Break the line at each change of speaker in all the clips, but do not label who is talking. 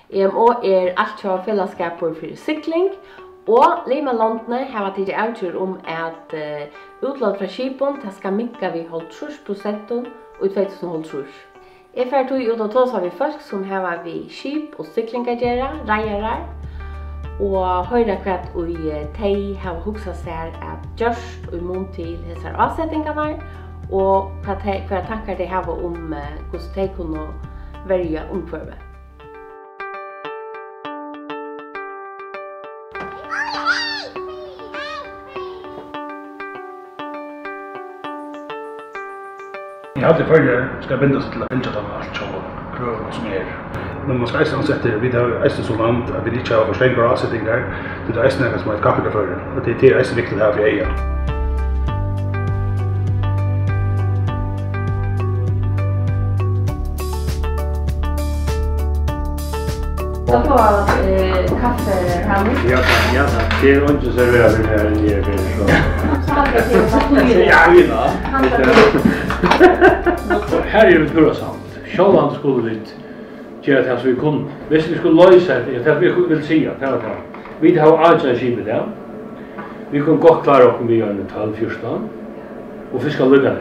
EMO alt fra fellesskaper for sykling, og Limalandene har tidlig avgjort at utlåt fra skipen skal minke vi 50% i 2030. Jeg får tog ut og tås vi folk som har vi skip og syklingagjere, reiere, og høyre kvart og de har hukset seg at gjørst og imot til disse avsettingene, og hva tanker de har hvordan de kunne velge omkvarvet.
Jag hade förr ska binda sig till att finna allt som men man ska inte ansette vi har eisen så langt att vi inte har förstängt bra avsättning där. Det är eisen något som är ett kapitel för det. Och det är eisen viktigt här för er.
Så på kaffe här nu?
Ja, det är inte serverat här i er så.
Ja,
vi då. Här är det pura sant. Självant skulle vi göra det så vi kunde. Hvis vi skulle lösa det, vi vill säga det. Vi har agentskipet där. Vi kan gott klara oss med en 12-14 och fiska luggarna.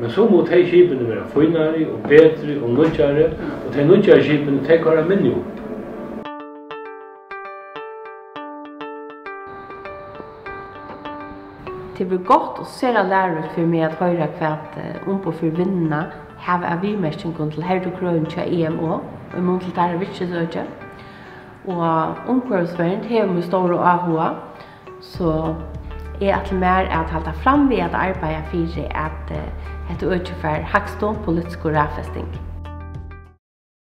Men så mot hej skipen vara finare och bättre och nödjare och de nödjare skipen tar en menu.
Det blir gott och sera lärorikt för mig att höra kvart på för vinna have a vi-märkning til herrekrøyen til EMO, og i mån til der virkesøkje. Og omkvarvsverden har vi store AHA, så at mer at halda fram ved at arbeide for at et øke for hakstå politisk og rævfesting.